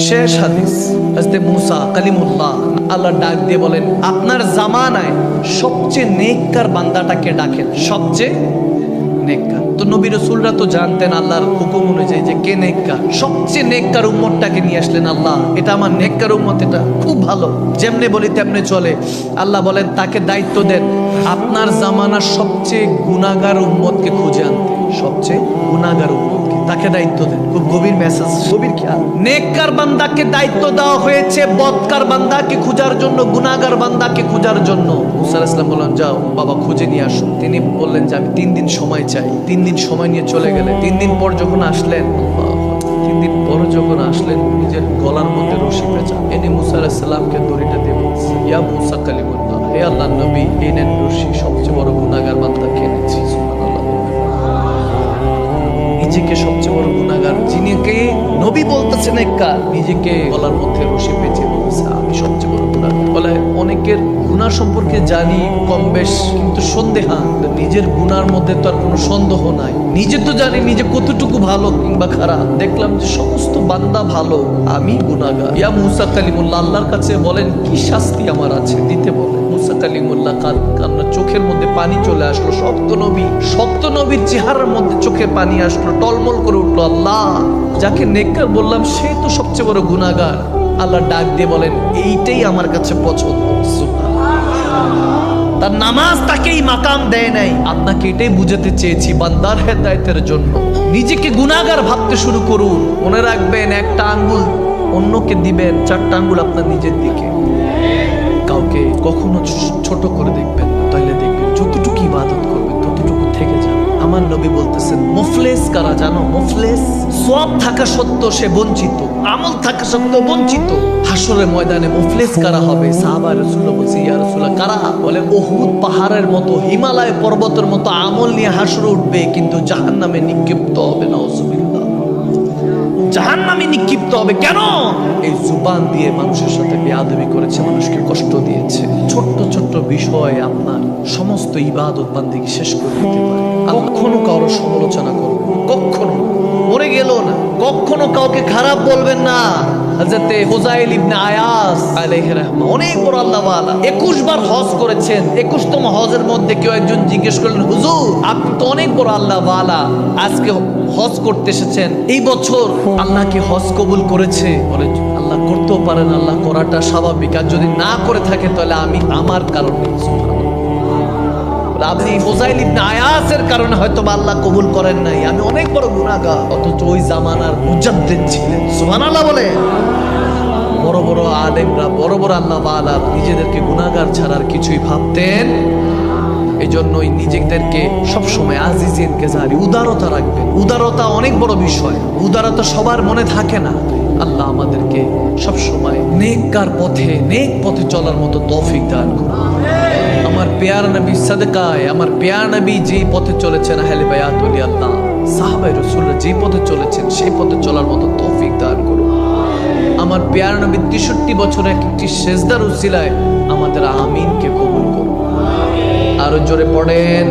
শেষ হাদিস, হযরত মুসা কালিমুল্লাহ, আল্লাহ ডাক দিয়ে বলেন, আপনার জামানায় সবচেয়ে নেককার বান্দাটাকে ডাকেন, সবচেয়ে নেককার। তো নবী রাসূলরা তো জানতেন আল্লাহর হুকুম অনুযায়ী যে কে নেককার। সবচেয়ে নেককার উম্মতটাকে নিয়ে আসলেন আল্লাহ, এটা আমার নেককার উম্মত, এটা খুব ভালো, যেমনে বলি তেমনে চলে। আল্লাহ বলেন তাকে দায়িত্ব দেন আপনার জামানার সবচেয়ে গুনাহগার উম্মতকে খুঁজে আনতে, সবচেয়ে গুনাহগার উম্মতকে, তাকে দায়িত্ব দেন। খুব গভীর মেসেজ, গভীর খেয়াল। নেককার বান্দাকে দায়িত্ব দেওয়া হয়েছে বদকার বান্দাকে খোঁজার জন্য, গুনাহগার বান্দাকে খোঁজার জন্য। মুসা আলাইহিস সালাম বললেন যাও বাবা খুঁজে নিয়ে আসো। তিনি বললেন যে আমি 3 দিন সময় চাই। 3 দিন সময় নিয়ে চলে গেলেন। 3 দিন পর যখন আসলেন, 3 দিন পর যখন আসলেন, নিজের গলার মধ্যে রশি পেঁচা এনে মুসা আলাইহিস সালামকে দড়িটা দিয়ে বলছে, ইয়া মুসা কালিমুল্লাহ, হে আল্লাহর নবী, এই নেন রশি, সবচেয়ে বড় গুনাহগার বান্দাকে এনেছি। সুবহানাল্লাহ। নিজেকে সবচেয়ে বড় গুনাহগার, যিনিকে নবী বলতেছেন নেককার, নিজেকে গলার মধ্যে রশি পেঁচে বলছে আমি সবচেয়ে বড় গুনাহগার। বলে অনেকের গুনাহ সম্পর্কে জানি কম বেশ, কিন্তু সন্দেহা, নিজের গুনার মধ্যে তো আর কোনো সন্দেহ নাই। নিজে তো জানি নিজে কতটুকু ভালো কিংবা খারাপ। দেখলাম যে সমস্ত বান্দা ভালো, আমি গুনাহগার। ইয়া মুসা কালিমুল্লাহ, আল্লাহর কাছে বলেন কি শাস্তি আমার আছে, দিতে বলেন। মুসা কালিমুল্লাহ কান্না, চোখের মধ্যে পানি চলে আসলো। শক্ত নবীর চেহারার মধ্যে চোখে পানি আসলো, টলমল করে উঠলো। আল্লাহ, যাকে নেককার বললাম সে তো সবচেয়ে বড় গুনাহগার। আল্লাহ ডাক দিয়ে বলেন এইটাই আমার কাছে পছন্দ। তার নামাজ তাকেই মাকাম দেয় নাই। আপনাকে এটাই বুঝাতে চেয়েছি, বান্দার হেদায়েতের জন্য নিজেকে গুনাহগার ভাবতে শুরু করুন। মনে রাখবেন একটা আঙ্গুল অন্যকে দিবেন, 4টা আঙ্গুল আপনার নিজের দিকে। কাউকে কখনো ছোট করে দেখবেন, তাইলে দেখবেন যতটুকু ইবাদত করবেন ততটুকু থেকে যাবে। আমার নবী বলতেছেন মুফলিস কারা জানো? মুফলিস, সওয়াব থাকা সত্ত্বেও সে বঞ্চিত, আমল থাকা সত্ত্বেও বঞ্চিত। হাসরের ময়দানে মুফলিস কারা হবে? সাহাবা রাসূলুল্লাহ বলছে ইয়া রাসূলুল্লাহ কারা? বলে উহুদ পাহাড়ের মতো, হিমালয় পর্বতের মতো আমল নিয়ে হাসরে উঠবে, কিন্তু জাহান্নামে নিক্ষিপ্ত হবে। নাউযুবিল্লাহ, জাহান্নামে নিক্ষিপ্ত হবে। কেন? এই জুবান দিয়ে মানুষের সাথে বেয়াদবি করেছে, মানুষকে কষ্ট দিয়েছে। ছোট্ট ছোট্ট বিষয় আপনার সমস্ত ইবাদত বান্দেগী শেষ করে দিতে পারে। কখনো কারো সমালোচনা করবেন, কখনো মরে গেল না, কখনো কাউকে খারাপ বলবেন না। হযরতে হুযাইল ইবনে আয়াস আলাইহির রাহমা অনেক বড় আল্লাহ ওয়ালা, 21 বার হজ করেছেন। 21তম হজের মধ্যে কেউ একজন জিজ্ঞেস করলেন, হুজুর আপনি তো অনেক বড় আল্লাহ ওয়ালা, আজকে হজ করতে এসেছেন, এই বছর আল্লাহ কি হজ কবুল করেছে? বলে আল্লাহ করতেও পারেন, আল্লাহ করাটা স্বাভাবিক, আর যদি না করে থাকে তাহলে আমি আমার কারণে। আপনি হুযাইল ইবনে আয়াসের কারণে হয়তো আল্লাহ কবুল করেন নাই, আমি অনেক বড় গুনাহগার। অথচ ওই জামানার মুজাদ্দিদ ছিলেন। সুবহানাল্লাহ বলে। বড় বড় আলেমরা, বড় বড় আল্লাহ ওয়ালা নিজেদেরকে গুনাহগার ছাড়ার কিছুই ভাবতেন। এই জন্যই নিজেদেরকে সবসময় আজিজিন কেজারি, উদারতা রাখবেন। উদারতা অনেক বড় বিষয়, উদারতা সবার মনে থাকে না। আল্লাহ আমাদেরকে সবসময় নেককার পথে, নেক পথে চলার মতো তৌফিক দান করুন। আমার পেয়ার নবী সাদকায়, আমার পেয়ার নবী যেই পথে চলেছেন, আহলে বায়াত ওলি আল্লাহ সাহাবায়ে রাসূলরা যেই পথে চলেছেন সেই পথে চলার মতো তৌফিক দান করুন। আমার পেয়ার নবী 63 বছরের একটি সেজদার উসিলায় আমাদের আমিনকে কবুল করুন। আরো জোরে পড়েন।